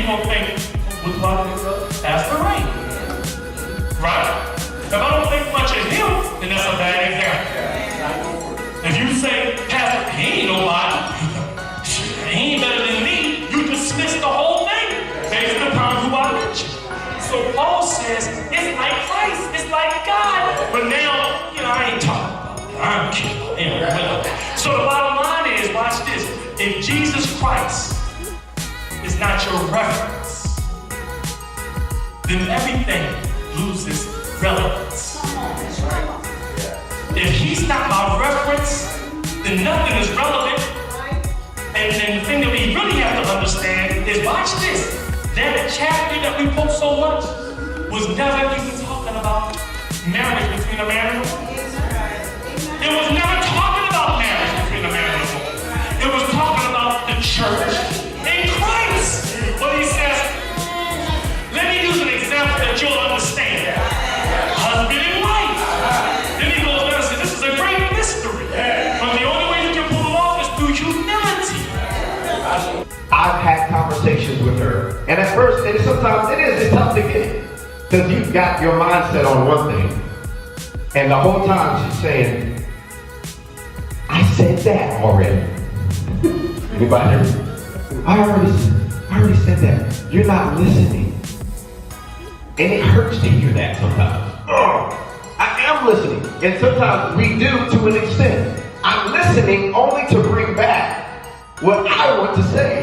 gonna think, what do I think of? Pastor Ray. Right? If I don't think much of him, then that's a bad example. If you say, Pastor, he ain't nobody, he ain't better than me, you dismiss the whole thing based upon who I mentioned. So Paul says, it's like Christ, it's like God. But now, I ain't talking about it. I'm kidding. So the bottom line is, watch this. If Jesus Christ is not your reference, then everything loses relevance. If he's not my reference, then nothing is relevant. And the thing that we really have to understand is, watch this. That chapter that we quote so much was never even talking about marriage between a man and a woman. It was never talking about marriage between a man and a woman. It was talking about the church in Christ. But he says, let me use an example that you'll understand. Husband and wife. Then he goes down and says, this is a great mystery. But the only way you can pull it off is through humility. I've had conversations with her, and at first, and sometimes it's tough to get it. Because you've got your mindset on one thing, and the whole time she's saying, I said that already. Anybody hear me? I already said that. You're not listening. And it hurts to hear that sometimes. I am listening. And sometimes we do to an extent. I'm listening only to bring back what I want to say.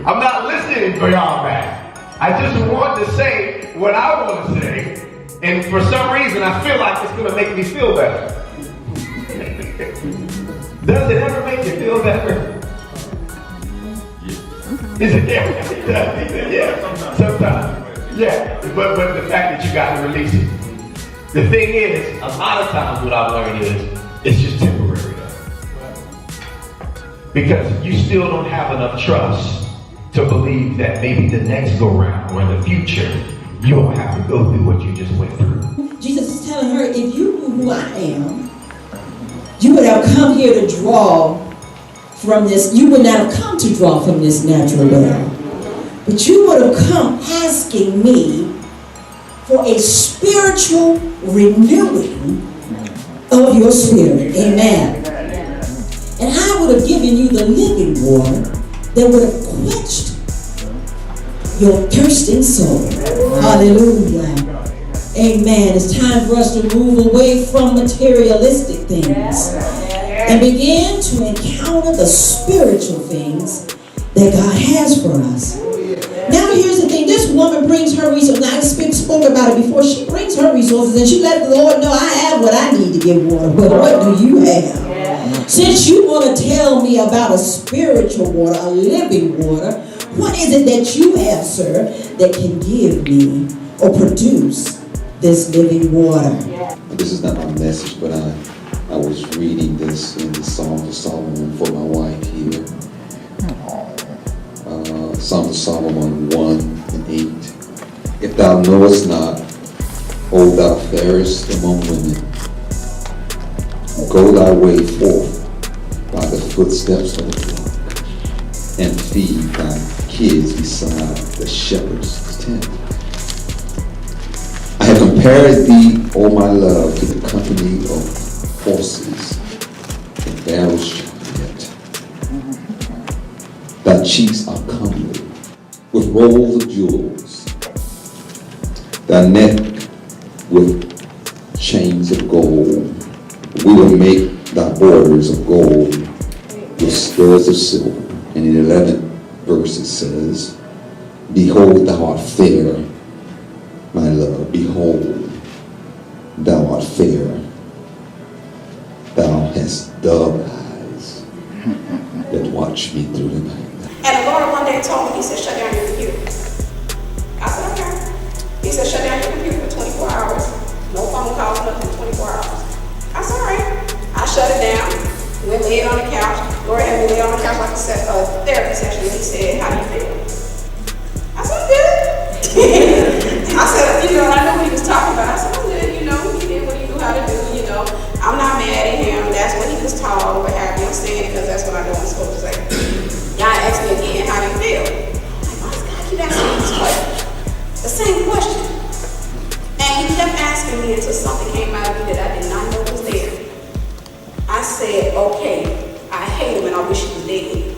I'm not listening for y'all back. I just want to say what I want to say. And for some reason, I feel like it's going to make me feel better. Does it ever make you feel better? Is it? Yeah, sometimes. Yeah, but the fact that you got to release it. The thing is, a lot of times what I've learned is, it's just temporary. Because you still don't have enough trust to believe that maybe the next go round or in the future, you won't have to go through what you just went through. Jesus is telling her, if you knew who I am, you would have come here to draw from this. You would not have come to draw from this natural well. But you would have come asking me for a spiritual renewing of your spirit. Amen. And I would have given you the living water that would have quenched your thirsting soul. Hallelujah. Amen. It's time for us to move away from materialistic things and begin to encounter the spiritual things that God has for us. Now here's the thing. This woman brings her resources. Now I spoke about it before. She brings her resources and she let the Lord know, I have what I need to get water. But what do you have? Since you want to tell me about a spiritual water, a living water, what is it that you have, sir, that can give me or produce this living water? This is not my message, but I was reading this in the Psalm of Solomon for my wife here. Psalm of Solomon 1 and 8. If thou knowest not, O thou fairest among women, go thy way forth by the footsteps of the flock, and feed thy kids beside the shepherd's tent. I have compared thee, O my love, to the company of horses in Pharaoh's chariot. Thy cheeks are comely with rolls of jewels, thy neck with chains of gold. We will make thy borders of gold with spurs of silver. And in the 11th verse it says, behold, thou art fair, my love. Behold, thou art fair. Thou hast dove eyes that watch me through the night. And the Lord one day told me, he said, shut down your computer. I said, okay. He said, shut down your computer for 24 hours. No phone calls, nothing, 24 hours. I said, all right. I shut it down, went laid on the couch. Lord had me lay on the couch like a therapy session. And he said, how do you feel? I said, I'm good. I said, I know what he was talking about. I said, I'm good, he did what he knew how to do, I'm not mad at him. That's what he was taught, what have you. I'm saying it because that's what I know I'm supposed to say. Y'all ask me again, how do you feel? same question. And he kept asking me until something came out of me that I did not know was there. I said, okay, I hate him and I wish he was dead.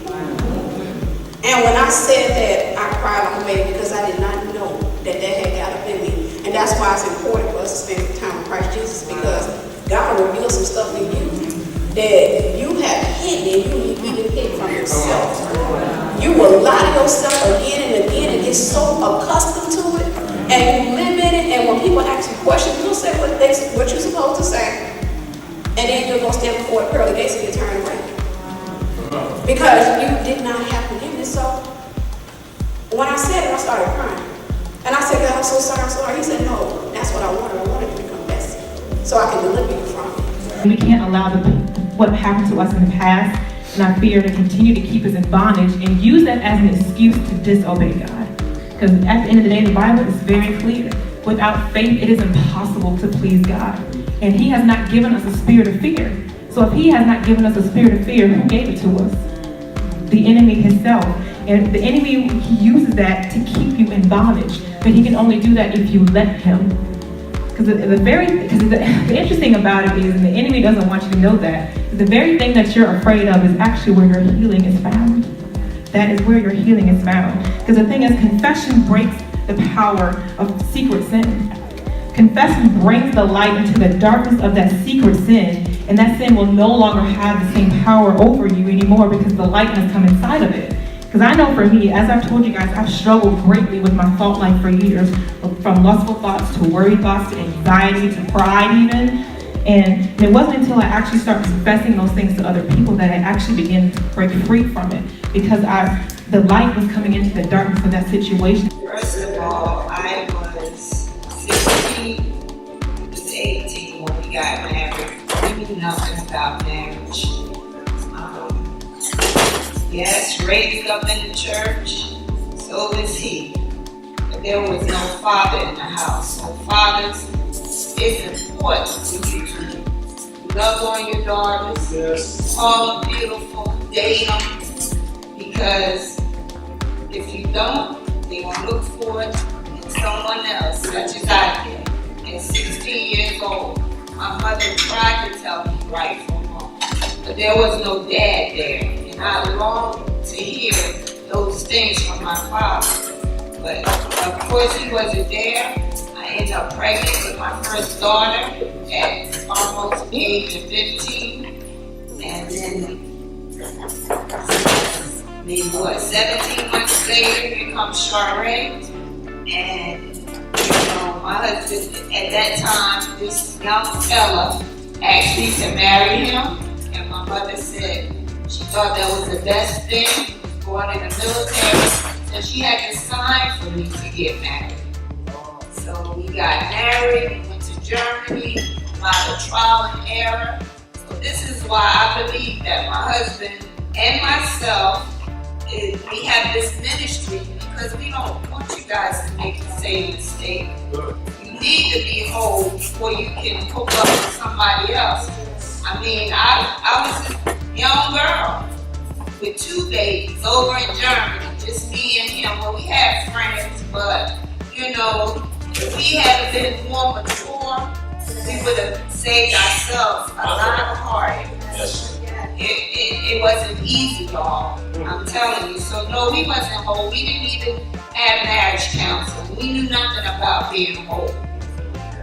And when I said that, I cried on the way because I did not know that had got up in me. And that's why it's important for us to spend time with Christ Jesus, because God will reveal some stuff in you that you have hidden and you even hid from yourself. You will lie to yourself again and again and get so accustomed to it, and you live in it, and when people ask you questions, you'll say what you're supposed to say, and then you're going to stand before the pearly gates and get turned away. Because you did not have forgiveness. So when I said it, I started crying. And I said, God, I'm so sorry, I'm sorry. He said, no, that's what I wanted. I wanted you to confess it so I can deliver you from it. We can't allow what happened to us in the past and our fear to continue to keep us in bondage and use that as an excuse to disobey God. Because at the end of the day, the Bible is very clear. Without faith, it is impossible to please God. And He has not given us a spirit of fear. So if He has not given us a spirit of fear, who gave it to us? The enemy himself. And the enemy, he uses that to keep you in bondage. But he can only do that if you let him. Because the interesting about it is, and the enemy doesn't want you to know that, the very thing that you're afraid of is actually where your healing is found. That is where your healing is found. Because the thing is, confession breaks the power of secret sin. Confession brings the light into the darkness of that secret sin, and that sin will no longer have the same power over you anymore because the light has come inside of it. Because I know for me, as I've told you guys, I've struggled greatly with my thought life for years, from lustful thoughts to worried thoughts to anxiety to pride even. And it wasn't until I actually started confessing those things to other people that I actually began to break free from it, because the light was coming into the darkness of that situation. First of all, I was 16, he was 18 when we got married. We knew nothing about marriage. Yes, raised up in the church, so was he. But there was no father in the house. So fathers, it's important for you to love on your daughters, yes, call them beautiful, date them, because if you don't, they will look for it in someone else, such as I did. At 16 years old, my mother tried to tell me right from wrong, but there was no dad there. And I longed to hear those things from my father. But of course he wasn't there. I ended up pregnant with my first daughter at almost the age of 15. And then maybe 17 months later, here comes Charade. And my husband at that time, this young fella asked me to marry him. And my mother said she thought that was the best thing. He was born in the military, so she had to sign for me to get married. So we got married, we went to Germany, a lot of trial and error. So this is why I believe that my husband and myself, we have this ministry, because we don't want you guys to make the same mistake. You need to be whole before you can hook up with somebody else. I mean, I was a young girl with 2 babies over in Germany, just me and him. Well, we had friends, but if we had been more mature, we would have saved ourselves a lot of heartache. Yes. It wasn't easy, y'all. I'm telling you. So no, we wasn't whole. We didn't even have marriage counseling. We knew nothing about being whole.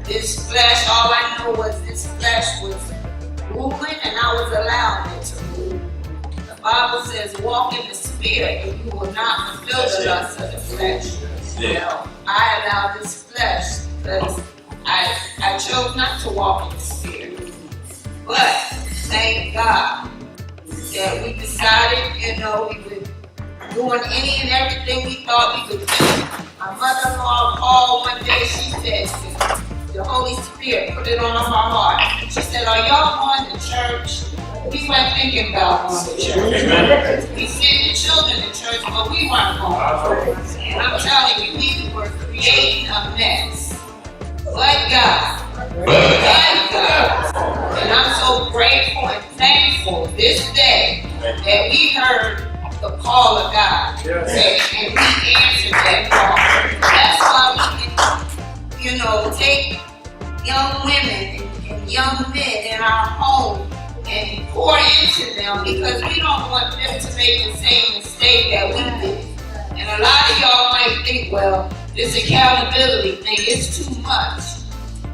This flesh, all I know was this flesh was moving, and I was allowing it to move. The Bible says, walk in the spirit, and you will not fulfill the lust of the flesh. Yeah. I allowed this flesh because I chose not to walk in the spirit. But thank God that we decided, we were doing any and everything we thought we could do. My mother-in-law called one day, she said, the Holy Spirit put it on her heart. She said, are y'all going to church? We weren't thinking about going to church. Amen. We sent the children to church, but we weren't going. And I'm telling you, we were creating a mess. But God. And I'm so grateful and thankful this day that we heard the call of God. And we answered that call. That's why we can take young women and young men in our home and pour into them, because we don't want them to make the same mistake that we did. And a lot of y'all might think, well, this accountability thing is too much.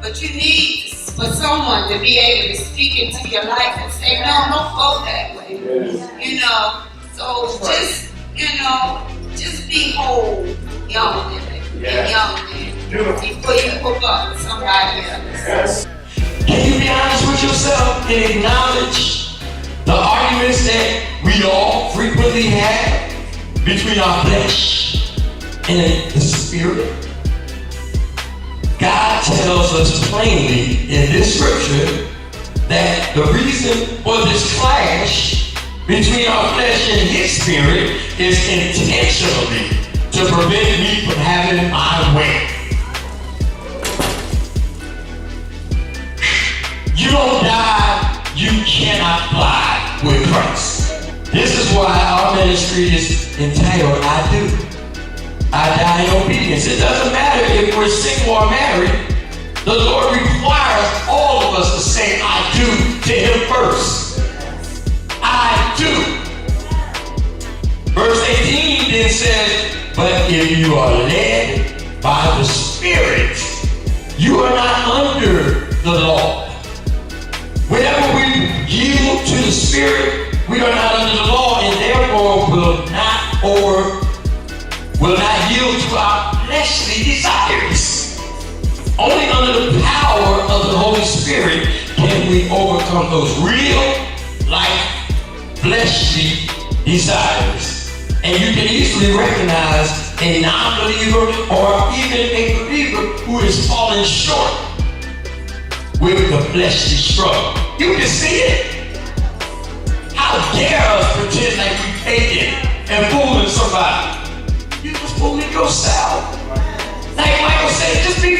But you need for someone to be able to speak into your life and say, no, don't go that way. So just be whole, young women and young men, before you hook up with somebody else. Can you be honest with yourself and acknowledge the arguments that we all frequently have between our flesh and the spirit? God tells us plainly in this scripture that the reason for this clash between our flesh and his spirit is intentionally to prevent me from having my way. You don't die, you cannot fly with Christ. This is why our ministry is entitled, I Do. I die in obedience. It doesn't matter if we're single or married. The Lord requires all of us to say, I do to him first. I do. Verse 18 then says, but if you are led by the Spirit, you are not under the law. Whenever we yield to the Spirit, we are not under the law, and therefore will not yield to our fleshly desires. Only under the power of the Holy Spirit can we overcome those real life fleshly desires. And you can easily recognize a non-believer or even a believer who is falling short with the fleshly struggle. You can see it. How dare us pretend like we faking and fooling somebody? You just fooling yourself. Like Michael said, just be